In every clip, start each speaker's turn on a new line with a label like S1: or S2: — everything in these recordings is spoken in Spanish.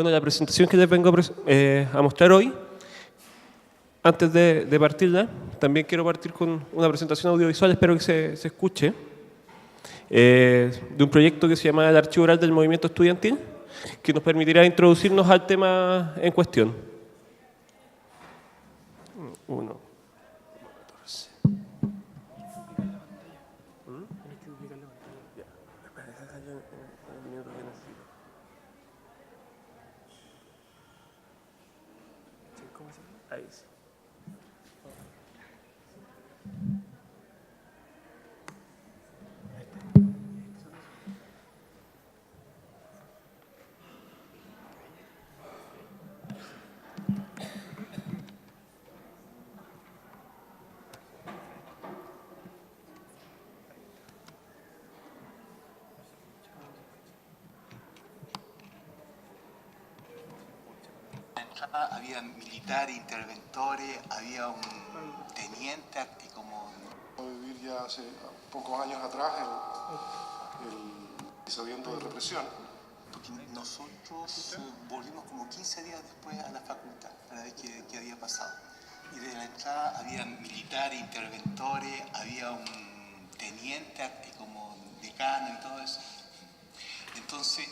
S1: Bueno, la presentación que les vengo a mostrar hoy, antes de partirla, también quiero partir con una presentación audiovisual, espero que se escuche, de un proyecto que se llama el Archivo Oral del Movimiento Estudiantil, que nos permitirá introducirnos al tema en cuestión. Ahí sí.
S2: Había militares, interventores, había un teniente y como...
S3: Vivir ya hace pocos años atrás el sabiendo de represión.
S2: Porque nosotros volvimos como 15 días después a la facultad para ver qué había pasado. Y de la entrada había militares, interventores, había un teniente y como decano y todo eso. Entonces,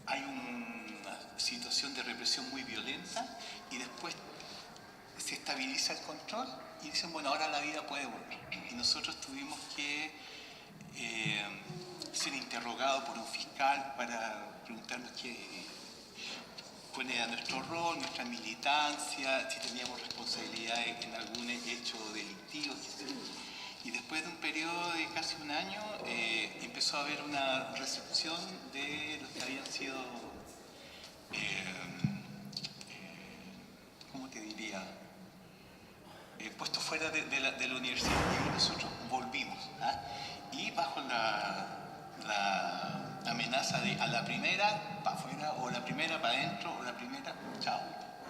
S2: hay una situación de represión muy violenta y después se estabiliza el control y dicen, bueno, ahora la vida puede volver. Y nosotros tuvimos que ser interrogados por un fiscal para preguntarnos cuál era nuestro rol, nuestra militancia, si teníamos responsabilidades en algún hecho delictivo, etc. Y después de un periodo de casi un año empezó a haber una recepción de los que habían sido, ¿cómo te diría?, puestos fuera de la universidad. Y nosotros volvimos, y bajo la amenaza de a la primera para afuera, o la primera para adentro, o la primera, chao.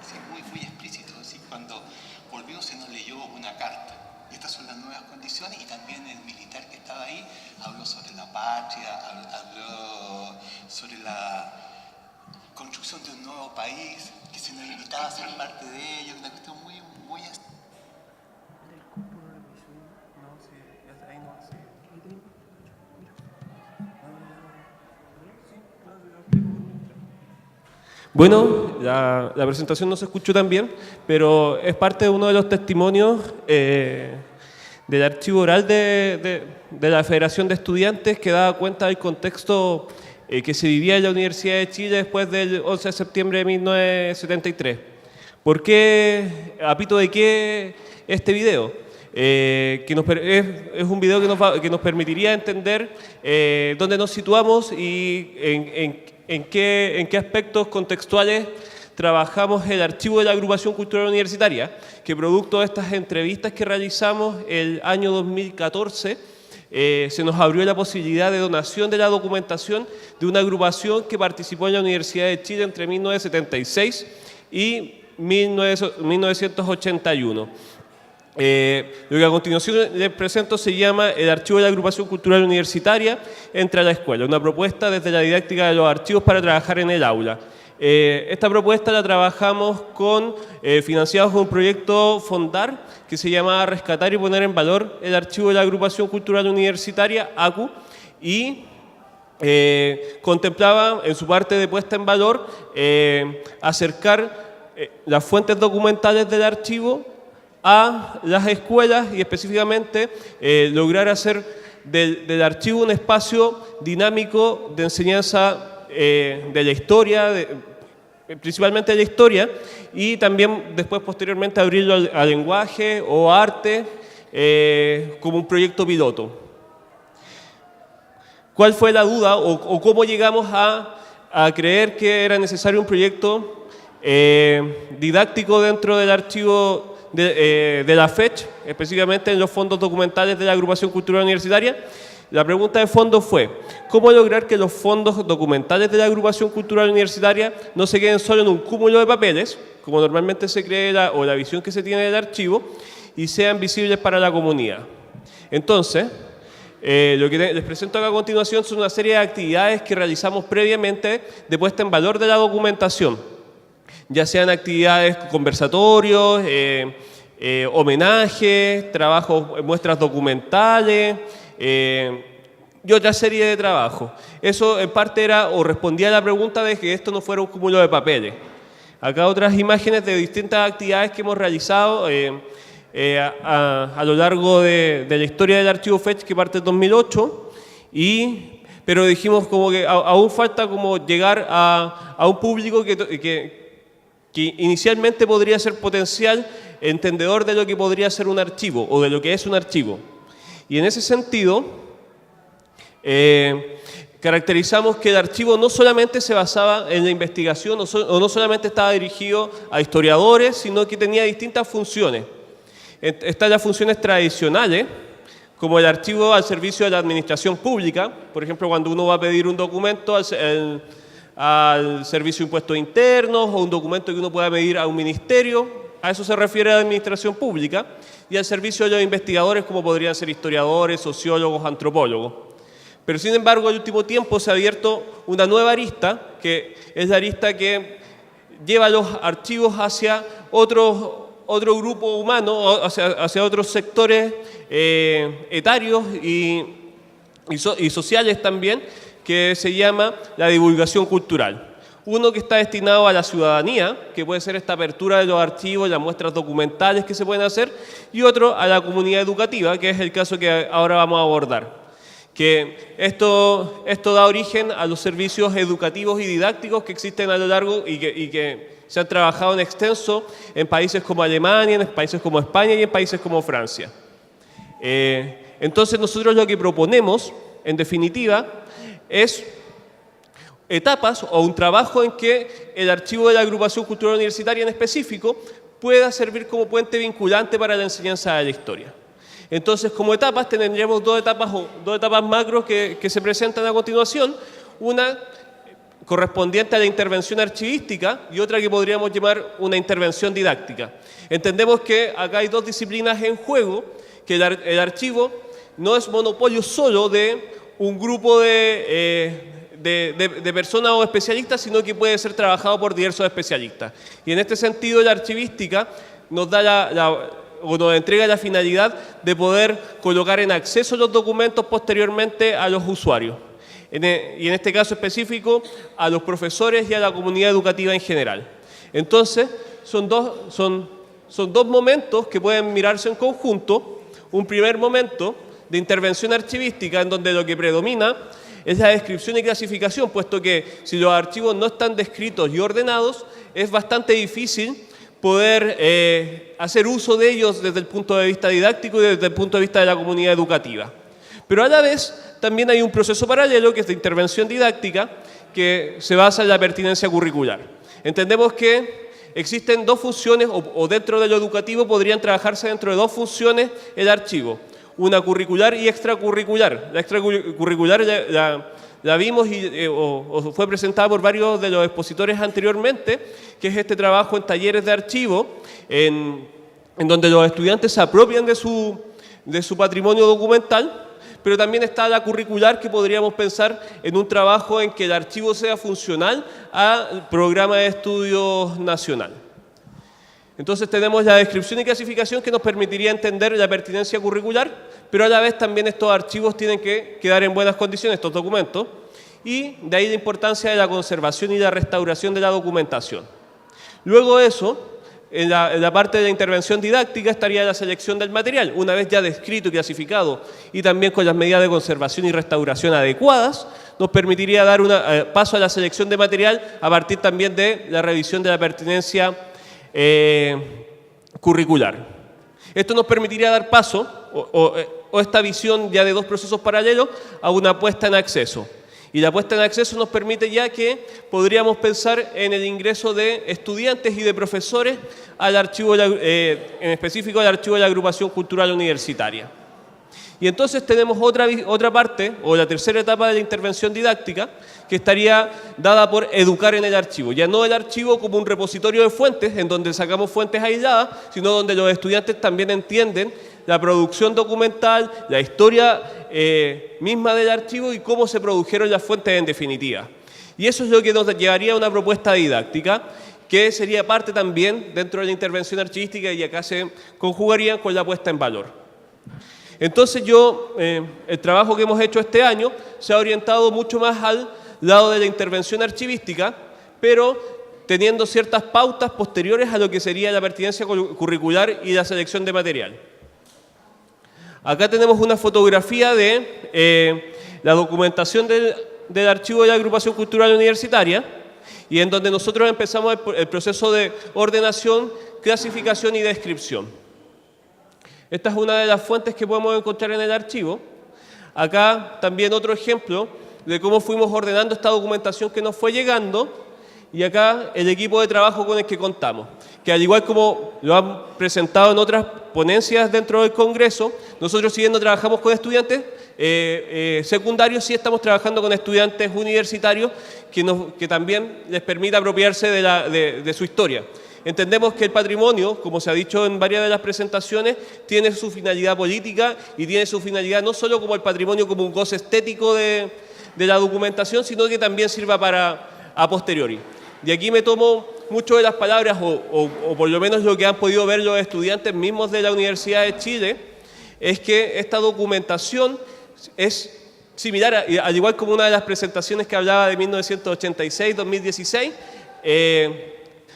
S2: Así, muy explícito. Así, cuando volvimos se nos leyó una carta. Estas son las nuevas condiciones, y también el militar que estaba ahí habló sobre la patria, habló sobre la construcción de un nuevo país, que se nos invitaba a ser parte de ello, una cuestión muy
S1: Bueno, la presentación no se escuchó tan bien, pero es parte de uno de los testimonios del archivo oral de la Federación de Estudiantes, que da cuenta del contexto que se vivía en la Universidad de Chile después del 11 de septiembre de 1973. ¿Por qué? ¿A pito de qué este video? Es un video que nos permitiría entender dónde nos situamos y en qué aspectos contextuales trabajamos el archivo de la Agrupación Cultural Universitaria, que producto de estas entrevistas que realizamos el año 2014, se nos abrió la posibilidad de donación de la documentación de una agrupación que participó en la Universidad de Chile entre 1976 y 1981. Lo que a continuación les presento se llama el Archivo de la Agrupación Cultural Universitaria Entra a la Escuela, una propuesta desde la didáctica de los archivos para trabajar en el aula. Esta propuesta la trabajamos financiados con un proyecto Fondar que se llama Rescatar y Poner en Valor el Archivo de la Agrupación Cultural Universitaria, ACU, y contemplaba en su parte de puesta en valor acercar las fuentes documentales del archivo a las escuelas y específicamente lograr hacer del archivo un espacio dinámico de enseñanza de la historia, principalmente de la historia, y también después posteriormente abrirlo al lenguaje o arte como un proyecto piloto. ¿Cuál fue la duda o cómo llegamos a creer que era necesario un proyecto didáctico dentro del archivo de la FECH, específicamente en los fondos documentales de la Agrupación Cultural Universitaria? La pregunta de fondo fue, ¿cómo lograr que los fondos documentales de la Agrupación Cultural Universitaria no se queden solo en un cúmulo de papeles, como normalmente se cree o la visión que se tiene del archivo, y sean visibles para la comunidad? Entonces, Lo que les presento acá a continuación son una serie de actividades que realizamos previamente de puesta en valor de la documentación, ya sean actividades, conversatorios, homenajes, trabajos, muestras documentales y otra serie de trabajos. Eso en parte era o respondía a la pregunta de que esto no fuera un cúmulo de papeles. Acá otras imágenes de distintas actividades que hemos realizado a lo largo de la historia del archivo FECH, que parte en 2008, pero dijimos como que aún falta como llegar a un público que inicialmente podría ser potencial entendedor de lo que podría ser un archivo o de lo que es un archivo. Y en ese sentido, caracterizamos que el archivo no solamente se basaba en la investigación o no solamente estaba dirigido a historiadores, sino que tenía distintas funciones. Están las funciones tradicionales, como el archivo al servicio de la administración pública, por ejemplo, cuando uno va a pedir un documento al Servicio de Impuestos Internos o un documento que uno pueda pedir a un ministerio, a eso se refiere a la administración pública, y al servicio de los investigadores, como podrían ser historiadores, sociólogos, antropólogos. Pero sin embargo, al último tiempo se ha abierto una nueva arista, que es la arista que lleva los archivos hacia otro grupo humano, hacia otros sectores etarios y sociales también, que se llama la divulgación cultural. Uno que está destinado a la ciudadanía, que puede ser esta apertura de los archivos, las muestras documentales que se pueden hacer, y otro a la comunidad educativa, que es el caso que ahora vamos a abordar. Que esto da origen a los servicios educativos y didácticos que existen a lo largo y que se han trabajado en extenso en países como Alemania, en países como España y en países como Francia. Entonces nosotros lo que proponemos, en definitiva, es etapas o un trabajo en que el archivo de la agrupación cultural universitaria en específico pueda servir como puente vinculante para la enseñanza de la historia. Entonces, como etapas, tendríamos dos etapas macros que se presentan a continuación. Una correspondiente a la intervención archivística y otra que podríamos llamar una intervención didáctica. Entendemos que acá hay dos disciplinas en juego, que el archivo no es monopolio solo de un grupo de personas o especialistas, sino que puede ser trabajado por diversos especialistas. Y en este sentido, la archivística nos da nos entrega la finalidad de poder colocar en acceso los documentos posteriormente a los usuarios. Y en este caso específico, a los profesores y a la comunidad educativa en general. Entonces, son dos momentos que pueden mirarse en conjunto. Un primer momento de intervención archivística en donde lo que predomina es la descripción y clasificación, puesto que si los archivos no están descritos y ordenados, es bastante difícil poder hacer uso de ellos desde el punto de vista didáctico y desde el punto de vista de la comunidad educativa. Pero a la vez también hay un proceso paralelo que es de intervención didáctica que se basa en la pertinencia curricular. Entendemos que existen dos funciones o dentro de lo educativo podrían trabajarse dentro de dos funciones el archivo, una curricular y extracurricular. La extracurricular la vimos o fue presentada por varios de los expositores anteriormente, que es este trabajo en talleres de archivo, en donde los estudiantes se apropian de su patrimonio documental, pero también está la curricular, que podríamos pensar en un trabajo en que el archivo sea funcional al programa de estudios nacional. Entonces tenemos la descripción y clasificación que nos permitiría entender la pertinencia curricular, pero a la vez también estos archivos tienen que quedar en buenas condiciones, estos documentos, y de ahí la importancia de la conservación y la restauración de la documentación. Luego de eso, en la parte de la intervención didáctica estaría la selección del material, una vez ya descrito y clasificado y también con las medidas de conservación y restauración adecuadas, nos permitiría dar un paso a la selección de material a partir también de la revisión de la pertinencia curricular. Esto nos permitiría dar paso, o esta visión ya de dos procesos paralelos, a una puesta en acceso. Y la puesta en acceso nos permite ya que podríamos pensar en el ingreso de estudiantes y de profesores al archivo, en específico al archivo de la agrupación cultural universitaria. Y entonces tenemos otra parte, o la tercera etapa de la intervención didáctica, que estaría dada por educar en el archivo. Ya no el archivo como un repositorio de fuentes, en donde sacamos fuentes aisladas, sino donde los estudiantes también entienden la producción documental, la historia misma del archivo y cómo se produjeron las fuentes en definitiva. Y eso es lo que nos llevaría a una propuesta didáctica, que sería parte también dentro de la intervención archivística y acá se conjugarían con la puesta en valor. Entonces el trabajo que hemos hecho este año se ha orientado mucho más al lado de la intervención archivística, pero teniendo ciertas pautas posteriores a lo que sería la pertinencia curricular y la selección de material. Acá tenemos una fotografía de la documentación del archivo de la Agrupación Cultural Universitaria, y en donde nosotros empezamos el proceso de ordenación, clasificación y descripción. Esta es una de las fuentes que podemos encontrar en el archivo. Acá también otro ejemplo de cómo fuimos ordenando esta documentación que nos fue llegando, y acá el equipo de trabajo con el que contamos, que al igual como lo han presentado en otras ponencias dentro del Congreso, nosotros si bien no trabajamos con estudiantes secundarios, sí estamos trabajando con estudiantes universitarios que también les permite apropiarse de su historia. Entendemos que el patrimonio, como se ha dicho en varias de las presentaciones, tiene su finalidad política y tiene su finalidad no solo como el patrimonio como un goce estético de la documentación, sino que también sirva para a posteriori. Y aquí me tomo mucho de las palabras, o por lo menos lo que han podido ver los estudiantes mismos de la Universidad de Chile, es que esta documentación es similar, al igual como una de las presentaciones que hablaba de 1986-2016,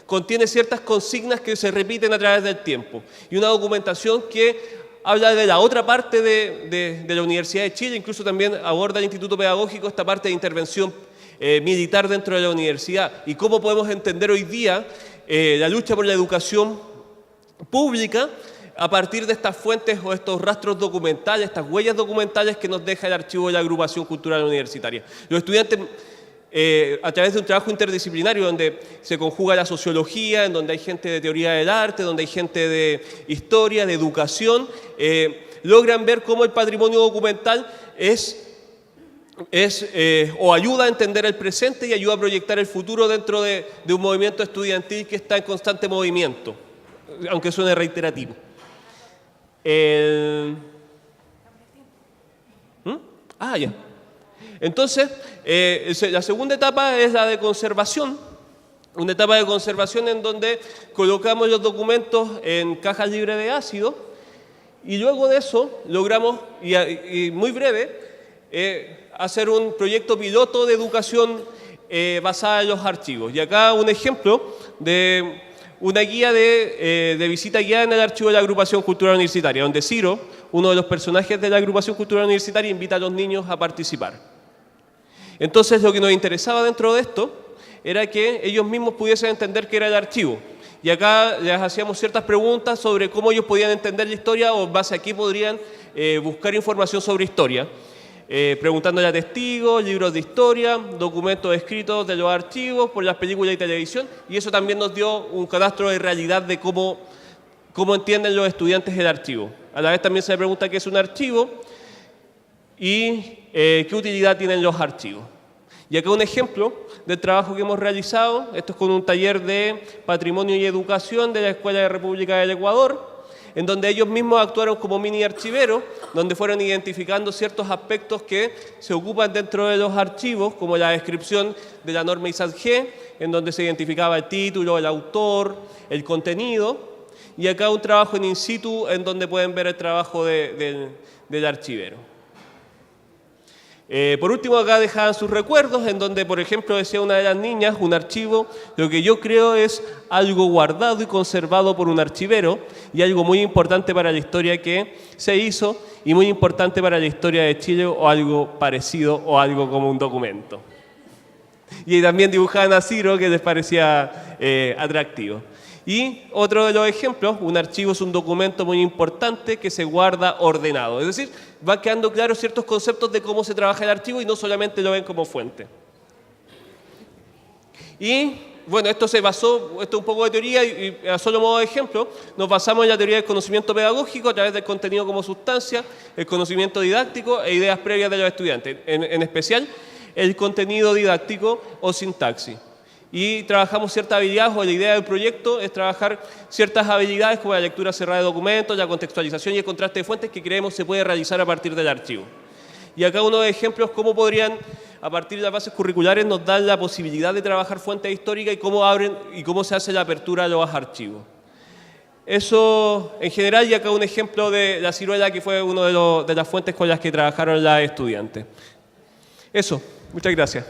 S1: contiene ciertas consignas que se repiten a través del tiempo. Y una documentación que habla de la otra parte de la Universidad de Chile, incluso también aborda el Instituto Pedagógico esta parte de intervención militar dentro de la universidad y cómo podemos entender hoy día la lucha por la educación pública a partir de estas fuentes o estos rastros documentales, estas huellas documentales que nos deja el archivo de la Agrupación Cultural Universitaria. Los estudiantes, a través de un trabajo interdisciplinario donde se conjuga la sociología, en donde hay gente de teoría del arte, donde hay gente de historia, de educación, logran ver cómo el patrimonio documental o ayuda a entender el presente y ayuda a proyectar el futuro dentro de un movimiento estudiantil que está en constante movimiento, aunque suene reiterativo. Ya. Entonces, la segunda etapa es la de conservación, una etapa de conservación en donde colocamos los documentos en cajas libres de ácido y luego de eso logramos, y muy breve, hacer un proyecto piloto de educación basada en los archivos. Y acá un ejemplo de una guía de visita guiada en el archivo de la Agrupación Cultural Universitaria, donde Ciro, uno de los personajes de la Agrupación Cultural Universitaria, invita a los niños a participar. Entonces, lo que nos interesaba dentro de esto era que ellos mismos pudiesen entender qué era el archivo. Y acá les hacíamos ciertas preguntas sobre cómo ellos podían entender la historia o en base a qué podrían buscar información sobre historia. Preguntándole a testigos, libros de historia, documentos escritos de los archivos, por las películas y televisión, y eso también nos dio un cadastro de realidad de cómo entienden los estudiantes el archivo. A la vez también se le pregunta qué es un archivo y qué utilidad tienen los archivos. Y acá un ejemplo del trabajo que hemos realizado, esto es con un taller de Patrimonio y Educación de la Escuela de República del Ecuador, en donde ellos mismos actuaron como mini archiveros, donde fueron identificando ciertos aspectos que se ocupan dentro de los archivos, como la descripción de la norma ISAT-G, en donde se identificaba el título, el autor, el contenido, y acá un trabajo en in situ, en donde pueden ver el trabajo del archivero. Por último, acá dejaban sus recuerdos, en donde, por ejemplo, decía una de las niñas, un archivo, lo que yo creo es algo guardado y conservado por un archivero y algo muy importante para la historia que se hizo y muy importante para la historia de Chile o algo parecido o algo como un documento. Y también dibujaban a Ciro, que les parecía atractivo. Y otro de los ejemplos, un archivo es un documento muy importante que se guarda ordenado. Es decir, va quedando claros ciertos conceptos de cómo se trabaja el archivo y no solamente lo ven como fuente. Y bueno, esto es un poco de teoría y a solo modo de ejemplo, nos basamos en la teoría del conocimiento pedagógico a través del contenido como sustancia, el conocimiento didáctico e ideas previas de los estudiantes, en especial el contenido didáctico o sintaxis. Y trabajamos ciertas habilidades, o la idea del proyecto es trabajar ciertas habilidades como la lectura cerrada de documentos, la contextualización y el contraste de fuentes que creemos se puede realizar a partir del archivo. Y acá unos ejemplos cómo podrían, a partir de las bases curriculares, nos dan la posibilidad de trabajar fuentes históricas y cómo se hace la apertura de los archivos. Eso en general, y acá un ejemplo de la ciruela, que fue una de las fuentes con las que trabajaron las estudiantes. Eso, muchas gracias.